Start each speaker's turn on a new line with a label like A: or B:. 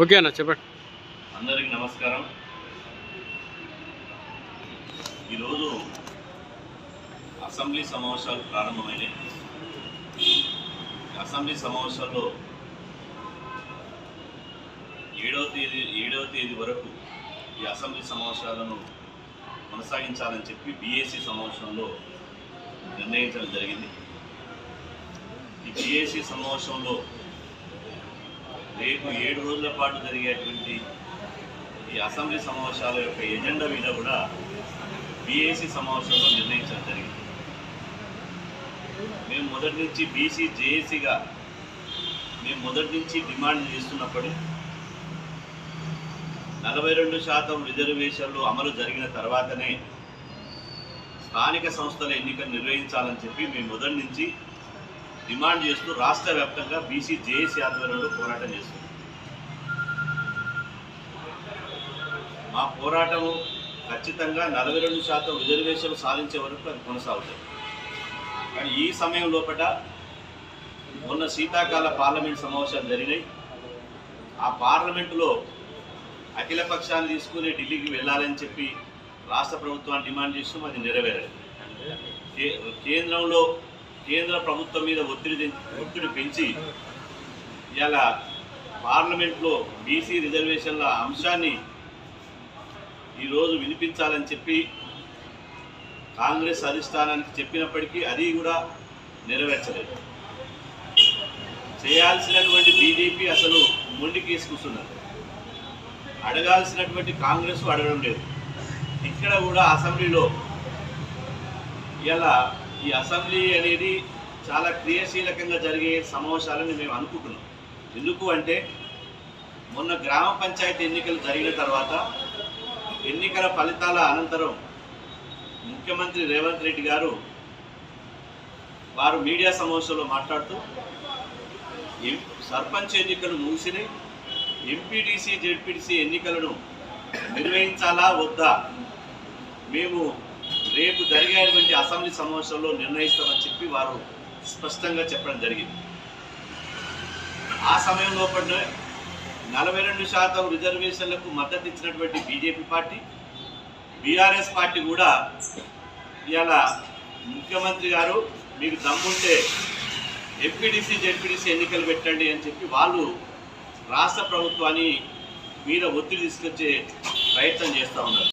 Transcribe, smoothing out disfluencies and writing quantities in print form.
A: Okay అన్న చెప్పండి.
B: అందరికీ నమస్కారం. ఈరోజు అసెంబ్లీ సమావేశాలు ప్రారంభమైనాయి. అసెంబ్లీ సమావేశాల్లో 7వ తేదీ వరకు ఈ అసెంబ్లీ సమావేశాలను కొనసాగించాలని చెప్పి బీఏసీ సమావేశంలో నిర్ణయించడం జరిగింది. ఈ బీఏసీ సమావేశంలో రేపు 7 రోజుల పాటు జరిగేటువంటి ఈ అసెంబ్లీ సమావేశాల యొక్క ఎజెండా మీద కూడా బీఏసీ సమావేశంలో నిర్ణయించడం జరిగింది. మేము మొదటి నుంచి బీసీ జేఏసీగా డిమాండ్ చేస్తున్నప్పుడు 42% రిజర్వేషన్లు అమలు జరిగిన తర్వాతనే స్థానిక సంస్థల ఎన్నికలు నిర్వహించాలని చెప్పి మేము మొదటి నుంచి డిమాండ్ చేస్తూ రాష్ట్ర వ్యాప్తంగా బీసీ జేఏసీ ఆధ్వర్యంలో పోరాటం చేస్తున్నాం. మా పోరాటము ఖచ్చితంగా 42% రిజర్వేషన్లు సాధించే వరకు అది కొనసాగుతుంది. కానీ ఈ సమయం లోపల మొన్న శీతాకాల పార్లమెంట్ సమావేశాలు జరిగినాయి. ఆ పార్లమెంటులో అఖిల పక్షాన్ని తీసుకుని ఢిల్లీకి వెళ్ళాలని చెప్పి రాష్ట్ర ప్రభుత్వాన్ని డిమాండ్ చేస్తున్నాం. అది నెరవేరలేదు. కేంద్ర ప్రభుత్వం మీద ఒత్తిడి పెంచి ఇలా పార్లమెంట్లో బీసీ రిజర్వేషన్ల అంశాన్ని ఈరోజు వినిపించాలని చెప్పి కాంగ్రెస్ అధిష్టానానికి చెప్పినప్పటికీ అది కూడా నెరవేర్చలేదు. చేయాల్సినటువంటి బీజేపీ అసలు మొండికేసుకుంటున్నారు. అడగాల్సినటువంటి కాంగ్రెస్ అడగడం లేదు. ఇక్కడ కూడా అసెంబ్లీలో ఇలా ఈ అసెంబ్లీ అనేది చాలా క్రియాశీలకంగా జరిగే సమావేశాలని మేము అనుకుంటున్నాం. ఎందుకు అంటే మొన్న గ్రామ పంచాయతీ ఎన్నికలు జరిగిన తర్వాత ఎన్నికల ఫలితాల అనంతరం ముఖ్యమంత్రి రేవంత్ రెడ్డి గారు వారు మీడియా సమావేశంలో మాట్లాడుతూ సర్పంచ్ ఎన్నికలు ముగిసినాయి, ఎంపీటీసీ జెడ్పీటీసీ ఎన్నికలను నిర్వహించాలా వద్దా మేము రేపు జరిగేటువంటి అసెంబ్లీ సమావేశంలో నిర్ణయిస్తామని చెప్పి వారు స్పష్టంగా చెప్పడం జరిగింది. ఆ సమయం లోపల 42% రిజర్వేషన్లకు మద్దతు ఇచ్చినటువంటి బీజేపీ పార్టీ, బీఆర్ఎస్ పార్టీ కూడా ఇలా ముఖ్యమంత్రి గారు మీకు దమ్ముంటే ఎంపీటీసీ జెడ్పీటీసీ ఎన్నికలు పెట్టండి అని చెప్పి వాళ్ళు రాష్ట్ర ప్రభుత్వాన్ని మీద ఒత్తిడి తీసుకొచ్చే ప్రయత్నం చేస్తూ ఉన్నారు.